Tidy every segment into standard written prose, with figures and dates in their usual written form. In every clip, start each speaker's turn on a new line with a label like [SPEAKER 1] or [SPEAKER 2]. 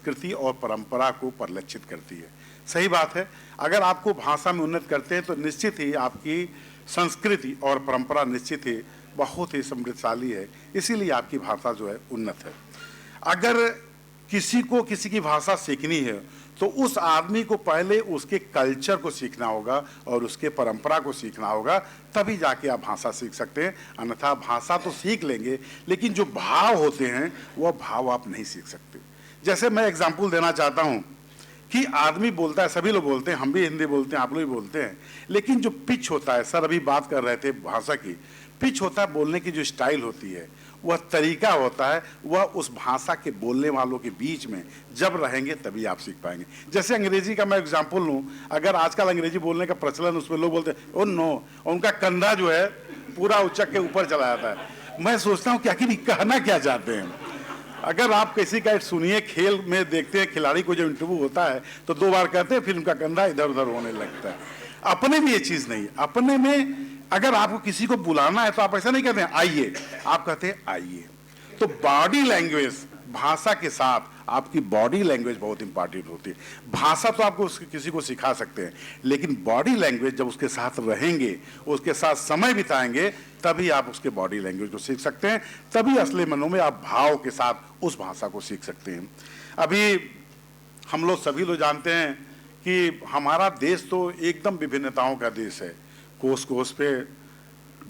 [SPEAKER 1] संस्कृति और परंपरा को परिलक्षित करती है। सही बात है, अगर आपको भाषा में उन्नत करते हैं तो निश्चित ही आपकी संस्कृति और परंपरा निश्चित ही बहुत ही समृद्धशाली है, इसीलिए आपकी भाषा जो है उन्नत है। अगर किसी को किसी की भाषा सीखनी है तो उस आदमी को पहले उसके कल्चर को सीखना होगा और उसके परंपरा को सीखना होगा, तभी जाके आप भाषा सीख सकते हैं। अन्यथा भाषा तो सीख लेंगे लेकिन जो भाव होते हैं वह भाव आप नहीं सीख सकते। जैसे मैं एग्जाम्पल देना चाहता हूँ कि आदमी बोलता है, सभी लोग बोलते हैं, हम भी हिंदी बोलते हैं, आप लोग भी बोलते हैं, लेकिन जो पिच होता है, सर अभी बात कर रहे थे भाषा की, पिच होता है, बोलने की जो स्टाइल होती है, वह तरीका होता है, वह उस भाषा के बोलने वालों के बीच में जब रहेंगे तभी आप सीख पाएंगे। जैसे अंग्रेजी का मैं एग्जाम्पल लूँ, अगर आजकल अंग्रेजी बोलने का प्रचलन, उसमें लोग बोलते हैं ओ नो, उनका कंधा जो है पूरा उचक के ऊपर चला जाता है। मैं सोचता हूँ कि आखिर कहना क्या चाहते हैं। अगर आप किसी का सुनिए, खेल में देखते हैं खिलाड़ी को जब इंटरव्यू होता है तो 2 बार कहते हैं, फिर उनका कंधा इधर उधर होने लगता है। अपने में ये चीज़ नहीं, अपने में अगर आपको किसी को बुलाना है तो आप ऐसा नहीं कहते हैं आइए, आप कहते हैं आइए। तो बॉडी लैंग्वेज, भाषा के साथ आपकी बॉडी लैंग्वेज बहुत इंपॉर्टेंट होती है। भाषा तो आपको किसी को सिखा सकते हैं, लेकिन बॉडी लैंग्वेज जब उसके साथ रहेंगे, उसके साथ समय बिताएंगे, तभी आप उसके बॉडी लैंग्वेज को सीख सकते हैं, तभी असली मनों में आप भाव के साथ उस भाषा को सीख सकते हैं। अभी हम लोग सभी लोग जानते हैं कि हमारा देश तो एकदम विभिन्नताओं का देश है। कोस कोस पे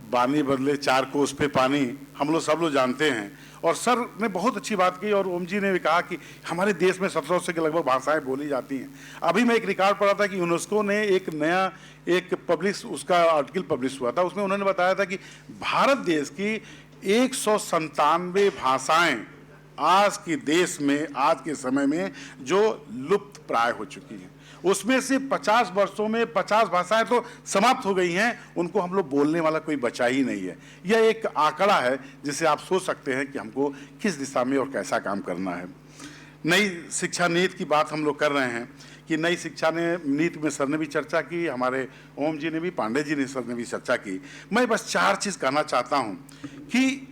[SPEAKER 1] बानी बदले 4 कोस पे पानी, हम लोग सब लोग जानते हैं। और सर ने बहुत अच्छी बात की और ओम जी ने भी कहा कि हमारे देश में 1700 के लगभग भाषाएं बोली जाती हैं। अभी मैं एक रिकॉर्ड पढ़ा था कि यूनेस्को ने एक नया उसका आर्टिकल पब्लिश हुआ था, उसमें उन्होंने बताया था कि भारत देश की 197 भाषाएं आज के देश में, आज के समय में जो लुप्त प्राय हो चुकी हैं, उसमें से 50 वर्षों में 50 भाषाएं तो समाप्त हो गई हैं, उनको हम लोग बोलने वाला कोई बचा ही नहीं है। यह एक आंकड़ा है जिससे आप सोच सकते हैं कि हमको किस दिशा में और कैसा काम करना है। नई शिक्षा नीति की बात हम लोग कर रहे हैं कि नई शिक्षा नीति में सर ने भी चर्चा की, हमारे ओम जी ने भी, पांडे जी ने, सर ने भी चर्चा की। मैं बस 4 चीज़ कहना चाहता हूँ कि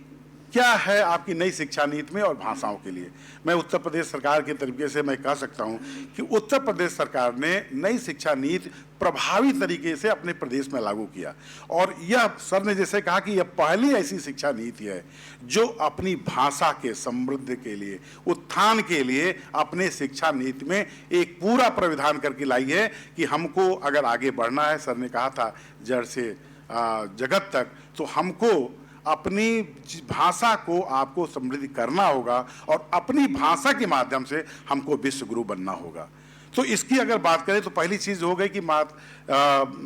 [SPEAKER 1] क्या है आपकी नई शिक्षा नीति में और भाषाओं के लिए। मैं उत्तर प्रदेश सरकार के तरीके से मैं कह सकता हूं कि उत्तर प्रदेश सरकार ने नई शिक्षा नीति प्रभावी तरीके से अपने प्रदेश में लागू किया, और यह सर ने जैसे कहा कि यह पहली ऐसी शिक्षा नीति है जो अपनी भाषा के समृद्धि के लिए, उत्थान के लिए अपने शिक्षा नीति में एक पूरा प्राविधान करके लाई है कि हमको अगर आगे बढ़ना है, सर ने कहा था जड़ से जगत तक, तो हमको अपनी भाषा को आपको समृद्ध करना होगा और अपनी भाषा के माध्यम से हमको विश्व गुरु बनना होगा। तो इसकी अगर बात करें तो पहली चीज़ हो गई कि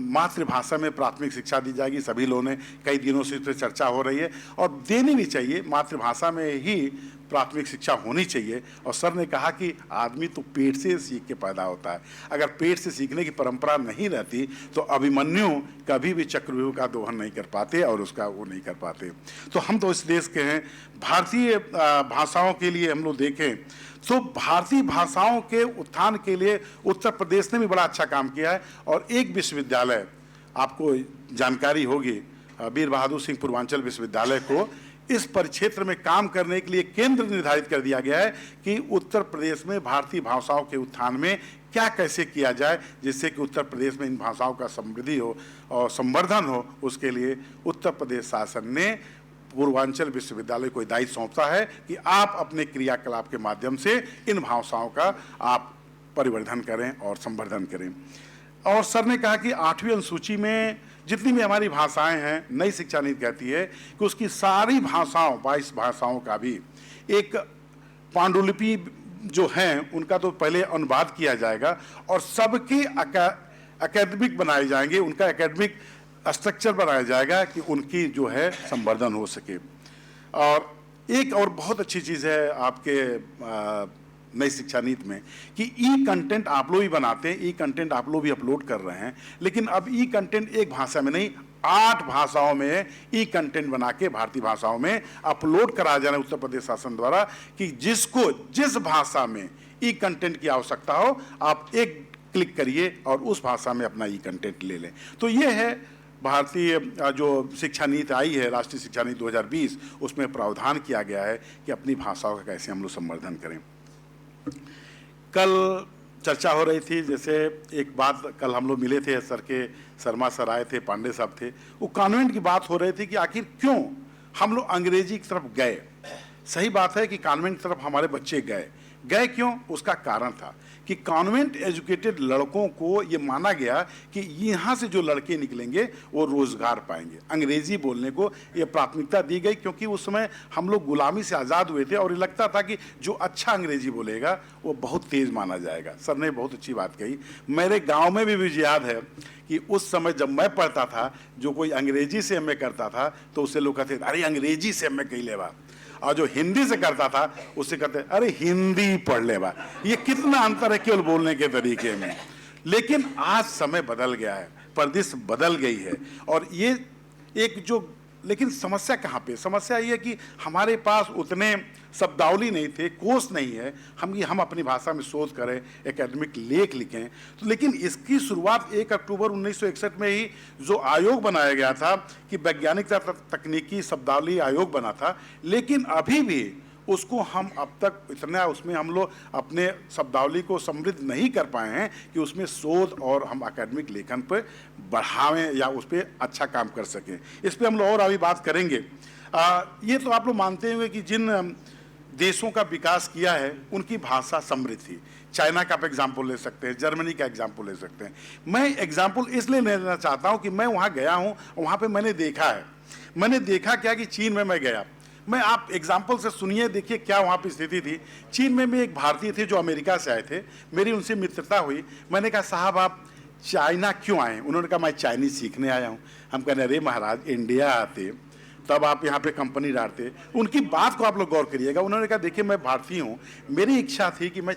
[SPEAKER 1] मातृभाषा में प्राथमिक शिक्षा दी जाएगी। सभी लोगों ने कई दिनों से इस पर चर्चा हो रही है और देनी भी चाहिए, मातृभाषा में ही प्राथमिक शिक्षा होनी चाहिए। और सर ने कहा कि आदमी तो पेट से सीख के पैदा होता है, अगर पेट से सीखने की परंपरा नहीं रहती तो अभिमन्यु कभी भी चक्रव्यूह का दोहन नहीं कर पाते और उसका वो नहीं कर पाते। तो हम तो इस देश के हैं। भारतीय भाषाओं के लिए हम लोग देखें तो भारतीय भाषाओं के उत्थान के लिए उत्तर प्रदेश ने भी बड़ा अच्छा काम किया है। और एक विश्वविद्यालय, आपको जानकारी होगी, वीर बहादुर सिंह पूर्वांचल विश्वविद्यालय को इस परिक्षेत्र में काम करने के लिए केंद्र निर्धारित कर दिया गया है कि उत्तर प्रदेश में भारतीय भाषाओं के उत्थान में क्या कैसे किया जाए, जिससे कि उत्तर प्रदेश में इन भाषाओं का समृद्धि हो और संवर्धन हो। उसके लिए उत्तर प्रदेश शासन ने पूर्वांचल विश्वविद्यालय को दायित्व सौंपा है कि आप अपने क्रियाकलाप के माध्यम से इन भाषाओं का आप परिवर्धन करें और संवर्धन करें। और सर ने कहा कि 8वीं अनुसूची में जितनी भी हमारी भाषाएं हैं, नई शिक्षा नीति कहती है कि उसकी सारी भाषाओं, 22 भाषाओं का भी एक पांडुलिपि जो हैं उनका तो पहले अनुवाद किया जाएगा और सबके अकेडमिक बनाए जाएंगे, उनका एकेडमिक स्ट्रक्चर बनाया जाएगा कि उनकी जो है संवर्धन हो सके। और एक और बहुत अच्छी चीज़ है आपके नई शिक्षा नीति में कि ई कंटेंट आप लोग भी बनाते हैं, ई कंटेंट आप लोग भी अपलोड कर रहे हैं, लेकिन अब ई कंटेंट एक भाषा में नहीं, 8 भाषाओं में ई कंटेंट बना के भारतीय भाषाओं में अपलोड कराया जा रहा है उत्तर प्रदेश शासन द्वारा कि जिसको जिस भाषा में ई कंटेंट की आवश्यकता हो आप एक क्लिक करिए और उस भाषा में अपना ई कंटेंट ले लें। तो ये है भारतीय जो शिक्षा नीति आई है, राष्ट्रीय शिक्षा नीति 2020, उसमें प्रावधान किया गया है कि अपनी भाषाओं का कैसे हम लोग संवर्धन करें। कल चर्चा हो रही थी, जैसे एक बात कल हम लोग मिले थे, सर के शर्मा सर आए थे, पांडे साहब थे, वो कॉन्वेंट की बात हो रही थी कि आखिर क्यों हम लोग अंग्रेजी की तरफ गए। सही बात है कि कॉन्वेंट की तरफ हमारे बच्चे गए क्यों, उसका कारण था कि कॉन्वेंट एजुकेटेड लड़कों को ये माना गया कि यहाँ से जो लड़के निकलेंगे वो रोजगार पाएंगे। अंग्रेजी बोलने को ये प्राथमिकता दी गई क्योंकि उस समय हम लोग गुलामी से आज़ाद हुए थे और ये लगता था कि जो अच्छा अंग्रेजी बोलेगा वो बहुत तेज माना जाएगा। सर ने बहुत अच्छी बात कही। मेरे गाँव में भी मुझे याद है कि उस समय जब मैं पढ़ता था, जो कोई अंग्रेजी से एमए करता था तो उससे लोग कहते अरे अंग्रेजी से एमए कही लेवा, और जो हिंदी से करता था उससे कहते अरे हिंदी पढ़ ले बा। ये कितना अंतर है केवल बोलने के तरीके में। लेकिन आज समय बदल गया है, परिदृश्य बदल गई है, और ये एक जो, लेकिन समस्या कहाँ पे, समस्या ये है कि हमारे पास उतने शब्दावली नहीं थे, कोश नहीं है हम अपनी भाषा में शोध करें, एकेडमिक लेख लिखें। तो लेकिन इसकी शुरुआत 1 अक्टूबर 1961 में ही जो आयोग बनाया गया था कि वैज्ञानिक तकनीकी शब्दावली आयोग बना था, लेकिन अभी भी उसको हम अब तक इतना उसमें हम लोग अपने शब्दावली को समृद्ध नहीं कर पाए हैं कि उसमें शोध और हम एकेडमिक लेखन पर बढ़ावें या उस पर अच्छा काम कर सकें। इस पर हम लोग और अभी बात करेंगे। ये तो आप लोग मानते होंगे कि जिन देशों का विकास किया है उनकी भाषा समृद्ध थी। चाइना का आप एग्जाम्पल ले सकते हैं, जर्मनी का एग्जाम्पल ले सकते हैं। मैं एग्जाम्पल इसलिए लेना चाहता हूँ कि मैं वहाँ गया हूँ, वहाँ पे मैंने देखा क्या कि चीन में मैं गया। मैं आप एग्जाम्पल से सुनिए, देखिए क्या वहाँ पर स्थिति थी। चीन में एक भारतीय थे जो अमेरिका से आए थे, मेरी उनसे मित्रता हुई। मैंने कहा साहब आप चाइना क्यों आए? उन्होंने कहा मैं चाइनीज सीखने आया हूँ। हम कहने अरे महाराज इंडिया आते तब आप यहाँ पे कंपनी डालते। उनकी बात को आप लोग गौर करिएगा। उन्होंने कहा देखिए मैं भारतीय हूँ, मेरी इच्छा थी कि मैं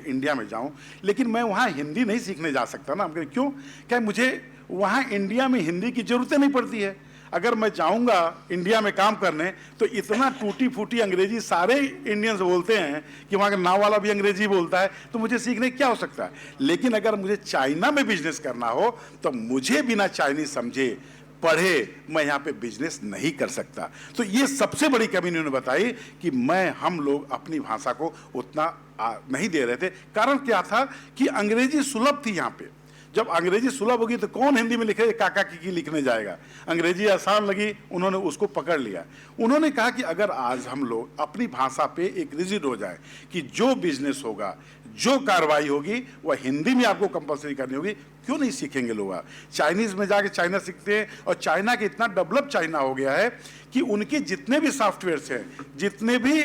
[SPEAKER 1] इंडिया में जाऊँ, लेकिन मैं वहाँ हिंदी नहीं सीखने जा सकता ना। हम कहें क्यों? क्या मुझे वहाँ इंडिया में हिंदी की ज़रूरत नहीं पड़ती है? अगर मैं जाऊंगा इंडिया में काम करने तो इतना टूटी फूटी अंग्रेजी सारे इंडियंस बोलते हैं कि वहाँ का नाव वाला भी अंग्रेजी बोलता है, तो मुझे सीखने क्या हो सकता है। लेकिन अगर मुझे चाइना में बिजनेस करना हो तो मुझे बिना चाइनीज समझे पढ़े मैं यहाँ पे बिजनेस नहीं कर सकता। तो ये सबसे बड़ी कमी इन्होंने बताई कि हम लोग अपनी भाषा को उतना नहीं दे रहे थे। कारण क्या था कि अंग्रेजी सुलभ थी यहाँ पे। जब अंग्रेजी सुलभ होगी तो कौन हिंदी में लिखे काका की लिखने जाएगा। अंग्रेजी आसान लगी, उन्होंने उसको पकड़ लिया। उन्होंने कहा कि अगर आज हम लोग अपनी भाषा पे एक रिजिड हो जाए कि जो बिजनेस होगा, जो कार्रवाई होगी वह हिंदी में आपको कंपलसरी करनी होगी, क्यों नहीं सीखेंगे लोग? चाइनीज में जाके चाइना सीखते हैं, और चाइना के इतना डेवलप चाइना हो गया है कि उनके जितने भी सॉफ्टवेयर हैं, जितने भी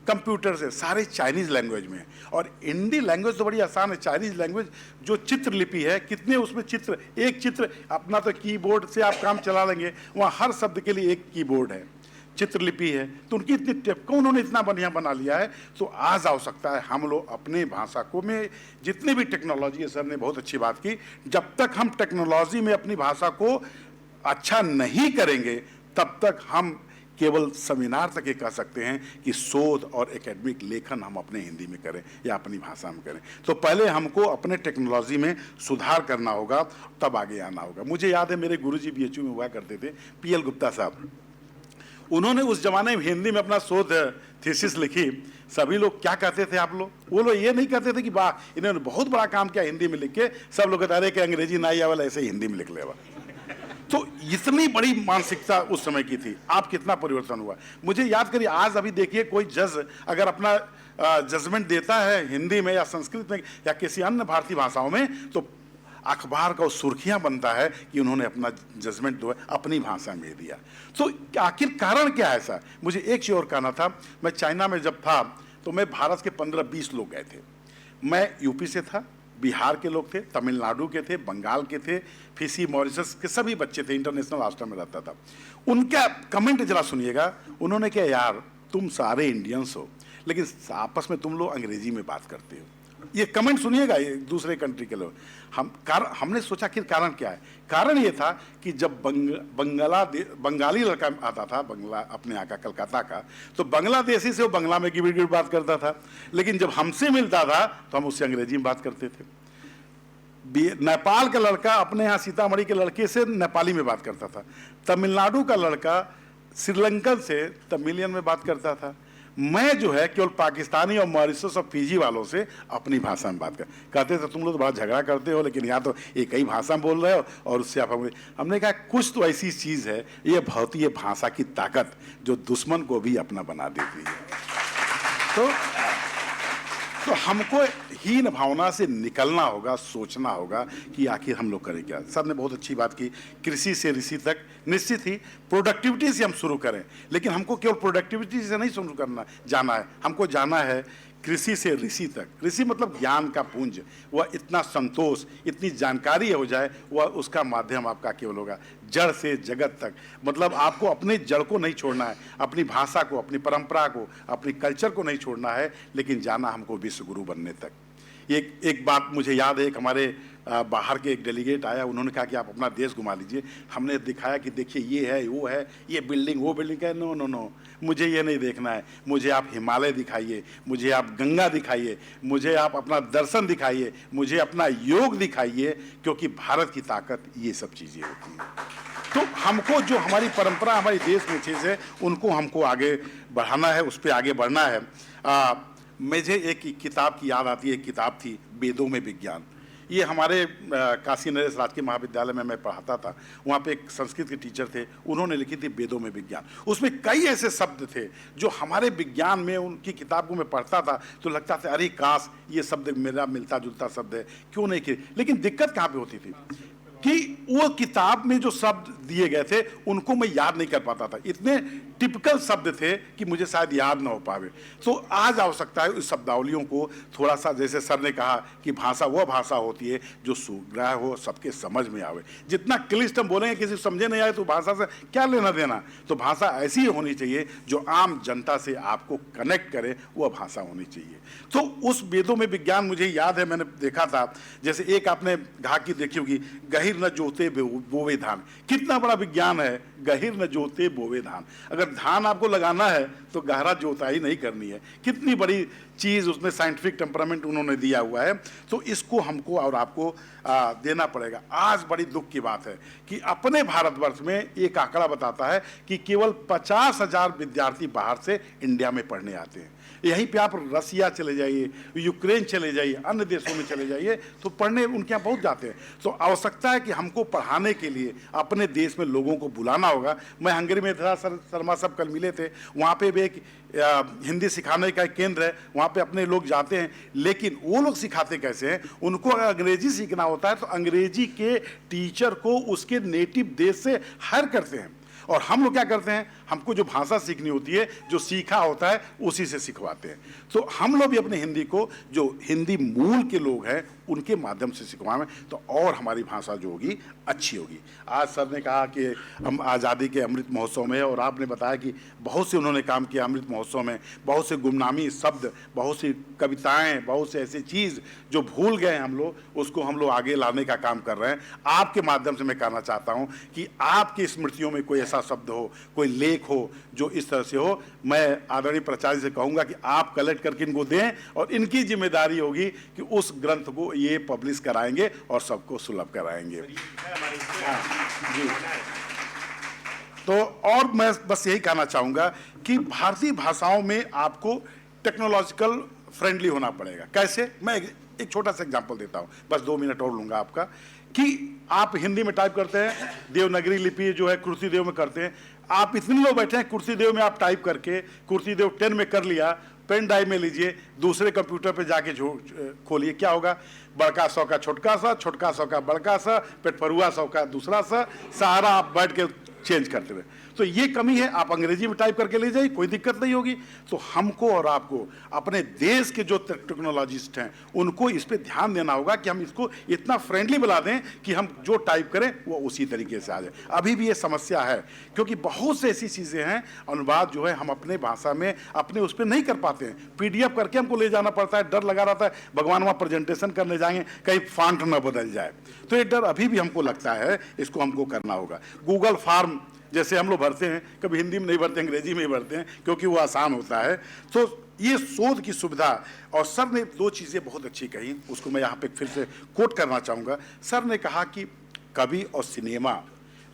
[SPEAKER 1] कंप्यूटर से सारे चाइनीज लैंग्वेज में। और हिंदी लैंग्वेज तो बड़ी आसान है, चाइनीज लैंग्वेज जो चित्रलिपि है, कितने उसमें चित्र, एक चित्र अपना तो कीबोर्ड से आप काम चला लेंगे, वहाँ हर शब्द के लिए एक कीबोर्ड है, चित्रलिपि है। तो उनकी इतनी टिप को उन्होंने इतना बढ़िया बना लिया है। तो आज आवश्यकता है हम लोग अपने भाषा को में जितने भी टेक्नोलॉजी है, सर ने बहुत अच्छी बात की, जब तक हम टेक्नोलॉजी में अपनी भाषा को अच्छा नहीं करेंगे तब तक हम केवल सेमिनार तक ये कह सकते हैं कि शोध और एकेडमिक लेखन हम अपने हिंदी में करें या अपनी भाषा में करें। तो पहले हमको अपने टेक्नोलॉजी में सुधार करना होगा, तब आगे आना होगा। मुझे याद है मेरे गुरुजी बीएचयू में हुआ करते थे, पीएल गुप्ता साहब। उन्होंने उस जमाने में हिंदी में अपना शोध थीसिस लिखी। सभी लोग क्या कहते थे आप लोग? वो लोग ये नहीं कहते थे कि वाह इन्होंने बहुत बड़ा काम किया हिंदी में लिख के। सब लोग कहते कि अंग्रेजी ना आया वाला ऐसे ही हिंदी में लिख लेवा। तो इतनी बड़ी मानसिकता उस समय की थी। आप कितना परिवर्तन हुआ मुझे याद करिए। आज अभी देखिए कोई जज अगर अपना जजमेंट देता है हिंदी में या संस्कृत में या किसी अन्य भारतीय भाषाओं में, तो अखबार का सुर्खियां बनता है कि उन्होंने अपना जजमेंट जो है अपनी भाषा में दिया। तो आखिर कारण क्या है ऐसा? मुझे एक चीज और कहना था। मैं चाइना में जब था तो मैं भारत के 15-20 लोग गए थे। मैं यूपी से था, बिहार के लोग थे, तमिलनाडु के थे, बंगाल के थे, फिजी मॉरिशस के सभी बच्चे थे। इंटरनेशनल हॉस्टल में रहता था। उनका कमेंट जरा सुनिएगा। उन्होंने कहा यार तुम सारे इंडियंस हो लेकिन आपस में तुम लोग अंग्रेजी में बात करते हो। ये कमेंट सुनिएगा ये दूसरे कंट्री के लोग। हमने सोचा कि कारण क्या है। कारण ये था कि जब बंगाली लड़का आता था बंगला अपने यहाँ का कलकत्ता का, तो बांग्लादेशी से वो बंगला में गिड़ गिड़ बात करता था, लेकिन जब हमसे मिलता था तो हम उससे अंग्रेजी में बात करते थे। नेपाल का लड़का अपने यहाँ सीतामढ़ी के लड़के से नेपाली में बात करता था। तमिलनाडु का लड़का श्रीलंकन से तमिलियन में बात करता था। मैं जो है केवल पाकिस्तानी और मॉरिशस और फिजी वालों से अपनी भाषा में बात कहते थे तुम लोग तो बड़ा झगड़ा करते हो, लेकिन यहाँ तो एक ही भाषा में बोल रहे हो और उससे आप हमने कहा कुछ तो ऐसी चीज़ है ये भारतीय भाषा की ताकत जो दुश्मन को भी अपना बना देती है। तो हमको हीन भावना से निकलना होगा, सोचना होगा कि आखिर हम लोग करें क्या। सर ने बहुत अच्छी बात की, कृषि से ऋषि तक। निश्चित ही प्रोडक्टिविटी से हम शुरू करें, लेकिन हमको केवल प्रोडक्टिविटी से नहीं शुरू करना जाना है, हमको जाना है कृषि से ऋषि तक। ऋषि मतलब ज्ञान का पुंज, वह इतना संतोष, इतनी जानकारी हो जाए, वह उसका माध्यम आपका केवल होगा जड़ से जगत तक। मतलब आपको अपने जड़ को नहीं छोड़ना है, अपनी भाषा को, अपनी परंपरा को, अपनी कल्चर को नहीं छोड़ना है, लेकिन जाना हमको विश्व गुरु बनने तक। एक बात मुझे याद है, एक हमारे बाहर के एक डेलीगेट आया, उन्होंने कहा कि आप अपना देश घुमा लीजिए। हमने दिखाया कि देखिए ये है, वो है, ये बिल्डिंग, वो बिल्डिंग है। नो नो नो, मुझे ये नहीं देखना है। मुझे आप हिमालय दिखाइए, मुझे आप गंगा दिखाइए, मुझे आप अपना दर्शन दिखाइए, मुझे अपना योग दिखाइए, क्योंकि भारत की ताकत ये सब चीज़ें होती हैं। तो हमको जो हमारी परंपरा, हमारी देश में चीज़ है, उनको हमको आगे बढ़ाना है, उस पर आगे बढ़ना है। मुझे एक किताब की याद आती है, एक किताब थी वेदों में विज्ञान। ये हमारे काशी नरेश राजकीय महाविद्यालय में मैं पढ़ाता था, वहाँ पे एक संस्कृत के टीचर थे, उन्होंने लिखी थी वेदों में विज्ञान। उसमें कई ऐसे शब्द थे जो हमारे विज्ञान में, उनकी किताब को मैं पढ़ता था तो लगता था अरे काश ये शब्द मेरा मिलता जुलता शब्द है, क्यों नहीं किए। लेकिन दिक्कत कहाँ पे होती थी कि वो किताब में जो शब्द दिए गए थे उनको मैं याद नहीं कर पाता था, इतने टिपिकल शब्द थे कि मुझे शायद याद ना हो पावे। तो आज आवश्यकता है उस शब्दावलियों को थोड़ा सा, जैसे सर ने कहा कि भाषा वह भाषा होती है जो सुग्राह्य हो, सबके समझ में आवे। जितना क्लिष्ट हम बोलेंगे किसी समझे नहीं आए तो भाषा से क्या लेना देना। तो भाषा ऐसी होनी चाहिए जो आम जनता से आपको कनेक्ट करे, वह भाषा होनी चाहिए। तो उस वेदों में विज्ञान मुझे याद है, मैंने देखा था, जैसे एक आपने घाक की देखी होगी, गहिर न जोते बोवे धान। कितना बड़ा विज्ञान है, गहिर न जोते बोवे धान। अगर धान आपको लगाना है तो गहरा जोताई नहीं करनी है। कितनी बड़ी चीज़ उसमें साइंटिफिक टेम्परामेंट उन्होंने दिया हुआ है। तो इसको हमको और आपको देना पड़ेगा। आज बड़ी दुख की बात है कि अपने भारतवर्ष में एक आंकड़ा बताता है कि केवल 50,000 विद्यार्थी बाहर से इंडिया में पढ़ने आते हैं। यहीं पे आप रसिया चले जाइए, यूक्रेन चले जाइए, अन्य देशों में चले जाइए तो पढ़ने उनके यहाँ बहुत जाते हैं। तो आवश्यकता है कि हमको पढ़ाने के लिए अपने देश में लोगों को बुलाना होगा। मैं हंगरी में था, शर्मा साहब कल मिले थे, वहाँ पे भी एक हिंदी सिखाने का एक केंद्र है, वहाँ पे अपने लोग जाते हैं। लेकिन वो लोग सिखाते कैसे हैं, उनको अगर अंग्रेजी सीखना होता है तो अंग्रेजी के टीचर को उसके नेटिव देश से हायर करते हैं। और हम लोग क्या करते हैं, हमको जो भाषा सीखनी होती है, जो सीखा होता है उसी से सिखवाते हैं। तो हम लोग भी अपने हिंदी को, जो हिंदी मूल के लोग हैं उनके माध्यम से सिखवाएं तो और हमारी भाषा जो होगी अच्छी होगी। आज सर ने कहा कि हम आज़ादी के अमृत महोत्सव में, और आपने बताया कि बहुत से उन्होंने काम किया अमृत महोत्सव में, बहुत से गुमनामी शब्द, बहुत सी कविताएं, बहुत से ऐसी चीज़ जो भूल गए हम लोग, उसको हम लोग आगे लाने का काम कर रहे हैं। आपके माध्यम से मैं कहना चाहता हूँ कि आपकी स्मृतियों में कोई ऐसा शब्द हो, कोई लेख हो जो इस तरह से हो, मैं आदरणीय प्राचार्य से कहूँगा कि आप कलेक्ट करके इनको दें, और इनकी जिम्मेदारी होगी कि उस ग्रंथ को ये पब्लिश कराएंगे और सबको सुलभ कराएंगे। जी। तो और मैं बस यही कहना चाहूँगा कि भारतीय भाषाओं में आपको टेक्नोलॉजिकल फ्रेंडली होना पड़ेगा। कैसे, मैं एक छोटा सा एग्जांपल देता हूँ, बस 2 मिनट और लूँगा आपका। कि आप हिंदी में टाइप करते हैं, देवनागरी लिपि जो है कुर्सी देव में करते हैं, आप इतने लोग बैठे हैं कुर्सी देव में, आप टाइप करके कुर्सी देव 10 में कर लिया, पेन ड्राइव में लीजिए, दूसरे कंप्यूटर पे जाके खोलिए, क्या होगा, बड़का सौ का छोटका सा, छोटका सौ का बड़का सा, पेटफरुआ सौ का दूसरा सा, सारा आप बैठ के चेंज करते रहे। तो ये कमी है, आप अंग्रेजी में टाइप करके ले जाइए, कोई दिक्कत नहीं होगी। तो हमको और आपको अपने देश के जो टेक्नोलॉजिस्ट हैं उनको इस पे ध्यान देना होगा कि हम इसको इतना फ्रेंडली बना दें कि हम जो टाइप करें वो उसी तरीके से आ जाए। अभी भी ये समस्या है क्योंकि बहुत से ऐसी चीज़ें हैं, अनुवाद जो है हम अपने भाषा में अपने उस पर नहीं कर पाते हैं, PDF करके हमको ले जाना पड़ता है। डर लगा रहता है भगवान वहाँ प्रेजेंटेशन करने जाएंगे कहीं फॉन्ट न बदल जाए, तो ये डर अभी भी हमको लगता है, इसको हमको करना होगा। गूगल फॉर्म जैसे हम लोग भरते हैं, कभी हिंदी में नहीं भरते, अंग्रेजी में ही भरते हैं क्योंकि वो आसान होता है। तो ये शोध की सुविधा, और सर ने 2 चीज़ें बहुत अच्छी कही, उसको मैं यहाँ पे फिर से कोट करना चाहूँगा। सर ने कहा कि कवि और सिनेमा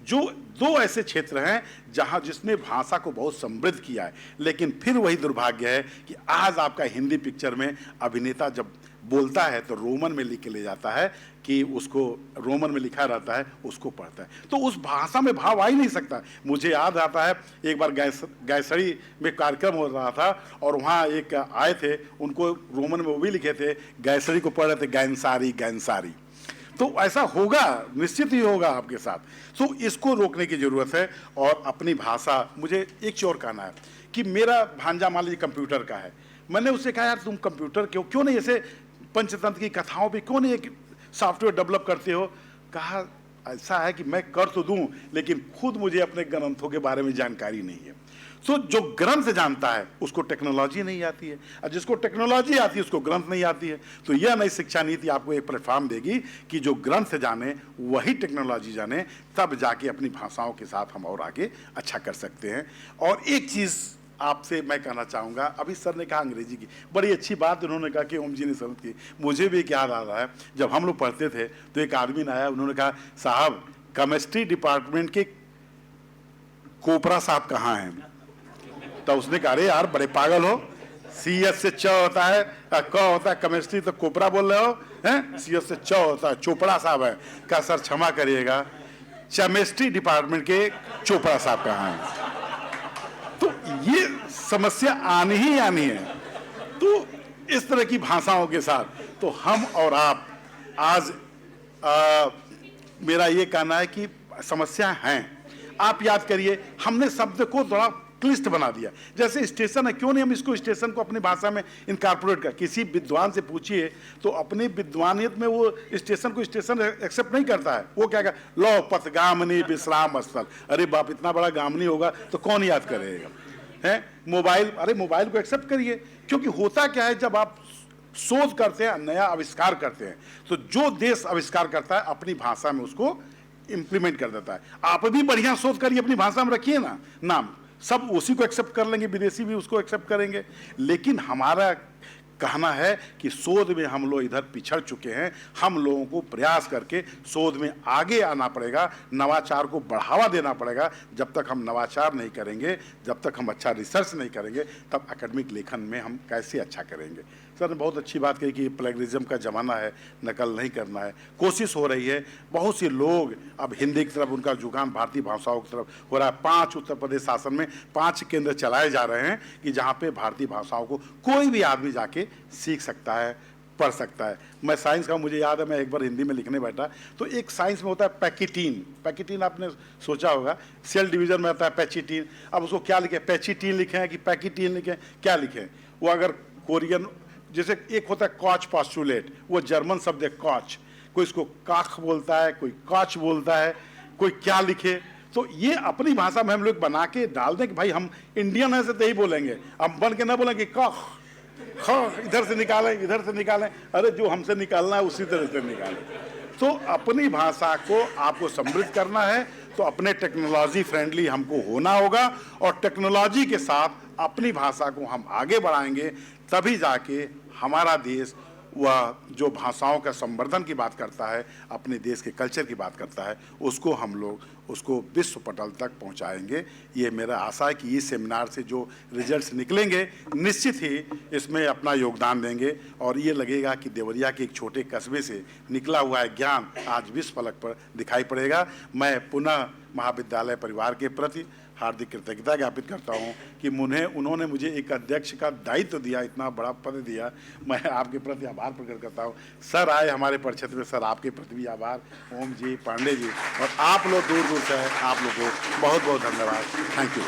[SPEAKER 1] जो दो ऐसे क्षेत्र हैं जहां जिसने भाषा को बहुत समृद्ध किया है, लेकिन फिर वही दुर्भाग्य है कि आज आपका हिंदी पिक्चर में अभिनेता जब बोलता है तो रोमन में लिख के ले जाता है कि उसको रोमन में लिखा रहता है, उसको पढ़ता है, तो उस भाषा में भाव आ ही नहीं सकता। मुझे याद आता है एक बार गायसड़ी में कार्यक्रम हो रहा था और वहाँ एक आए थे, उनको रोमन में वो भी लिखे थे, गायसड़ी को पढ़ रहे थे गैंसारी गैंसारी। तो ऐसा होगा, निश्चित ही होगा आपके साथ। तो इसको रोकने की जरूरत है। और अपनी भाषा, मुझे एक चीज और कहना है कि मेरा भांजा मान लीजिए कंप्यूटर का है, मैंने उससे कहा यार तुम कंप्यूटर क्यों नहीं ऐसे पंचतंत्र की कथाओं पे क्यों नहीं एक सॉफ्टवेयर डेवलप करते हो? कहा ऐसा है कि मैं कर तो दूं लेकिन खुद मुझे अपने ग्रंथों के बारे में जानकारी नहीं है। तो जो ग्रंथ जानता है उसको टेक्नोलॉजी नहीं आती है, और जिसको टेक्नोलॉजी आती है उसको ग्रंथ नहीं आती है। तो यह नई शिक्षा नीति आपको एक प्लेटफॉर्म देगी कि जो ग्रंथ जाने वही टेक्नोलॉजी जाने, तब जाके अपनी भाषाओं के साथ हम और आगे अच्छा कर सकते हैं। और एक चीज़ आपसे मैं कहना चाहूँगा, अभी सर ने कहा अंग्रेजी की, बड़ी अच्छी बात उन्होंने कहा कि ओम जी ने समझ की। मुझे भी एक याद आ रहा है, जब हम लोग पढ़ते थे तो एक आदमी ने आया, उन्होंने कहा साहब केमिस्ट्री डिपार्टमेंट के कोपरा साहब कहाँ हैं? तो उसने कहा अरे यार बड़े पागल हो, CS से च होता है, क होता है, केमिस्ट्री तो कोपरा बोल रहे हो हैं? CS से च होता है, चोपड़ा साहब है। कहा सर क्षमा करिएगा, केमिस्ट्री डिपार्टमेंट के चोपड़ा साहब कहाँ हैं? तो ये समस्या आनी ही आनी है। तो इस तरह की भाषाओं के साथ तो हम और आप आज मेरा ये कहना है कि समस्या हैं। आप याद करिए, हमने शब्द को थोड़ा क्लिष्ट बना दिया। जैसे स्टेशन है, क्यों नहीं हम इसको स्टेशन को अपनी भाषा में इनकॉर्पोरेट कर? किसी विद्वान से पूछिए तो अपनी विद्वानियत में वो स्टेशन को स्टेशन एक्सेप्ट नहीं करता है। वो क्या लो पथगामनी विश्राम स्थल, अरे बाप इतना बड़ा गामनी होगा तो कौन याद करेगा? है मोबाइल, अरे मोबाइल को एक्सेप्ट करिए। क्योंकि होता क्या है, जब आप शोध करते हैं, नया आविष्कार करते हैं, तो जो देश आविष्कार करता है अपनी भाषा में उसको इंप्लीमेंट कर देता है। आप भी बढ़िया शोध करिए, अपनी भाषा में रखिए ना नाम, सब उसी को एक्सेप्ट कर लेंगे, विदेशी भी उसको एक्सेप्ट करेंगे। लेकिन हमारा कहना है कि शोध में हम लोग इधर पिछड़ चुके हैं। हम लोगों को प्रयास करके शोध में आगे आना पड़ेगा, नवाचार को बढ़ावा देना पड़ेगा। जब तक हम नवाचार नहीं करेंगे, जब तक हम अच्छा रिसर्च नहीं करेंगे, तब एकेडमिक लेखन में हम कैसे अच्छा करेंगे? सर ने बहुत अच्छी बात कही कि प्लेगरिज्म का ज़माना है, नकल नहीं करना है। कोशिश हो रही है, बहुत से लोग अब हिंदी की तरफ उनका जुकाम भारतीय भाषाओं की तरफ हो रहा है। 5 उत्तर प्रदेश शासन में 5 केंद्र चलाए जा रहे हैं कि जहाँ पे भारतीय भाषाओं को कोई भी आदमी जाके सीख सकता है, पढ़ सकता है। मैं साइंस का, मुझे याद है मैं एक बार हिंदी में लिखने बैठा तो एक साइंस में होता है पैकिटीन। पैकिटीन आपने सोचा होगा, सेल डिवीजन में आता है पैचिटीन। अब उसको क्या लिखें, पैचिटीन लिखें कि पैकिटीन लिखें, क्या लिखें? वो अगर कोरियन, जैसे एक होता है कॉच पॉस्टुलेट, वो जर्मन शब्द है कॉच, कोई इसको काख बोलता है, कोई कॉच बोलता है, कोई क्या लिखे। तो ये अपनी भाषा में हम लोग बना के डाल दें कि भाई हम इंडियन है से तो ही बोलेंगे, हम बन के ना बोलेंगे कख ख, इधर से निकालें इधर से निकालें। अरे जो हमसे निकालना है उसी तरह से निकालें। तो अपनी भाषा को आपको समृद्ध करना है तो अपने टेक्नोलॉजी फ्रेंडली हमको होना होगा, और टेक्नोलॉजी के साथ अपनी भाषा को हम आगे बढ़ाएंगे, तभी जाके हमारा देश वह जो भाषाओं का संवर्धन की बात करता है, अपने देश के कल्चर की बात करता है, उसको हम लोग उसको विश्व पटल तक पहुंचाएंगे। ये मेरा आशा है कि इस सेमिनार से जो रिजल्ट्स निकलेंगे निश्चित ही इसमें अपना योगदान देंगे, और ये लगेगा कि देवरिया के एक छोटे कस्बे से निकला हुआ है ज्ञान आज विश्व फलक पर दिखाई पड़ेगा। मैं पुनः महाविद्यालय परिवार के प्रति हार्दिक कृतज्ञता ज्ञापित करता हूं कि उन्होंने मुझे एक अध्यक्ष का दायित्व दिया, इतना बड़ा पद दिया। मैं आपके प्रति आभार प्रकट करता हूं। सर आए हमारे परिषद में, सर आपके प्रति भी आभार, ओम जी, पांडे जी, और आप लोग दूर दूर से हैं, आप लोगों को बहुत बहुत धन्यवाद। Thank you.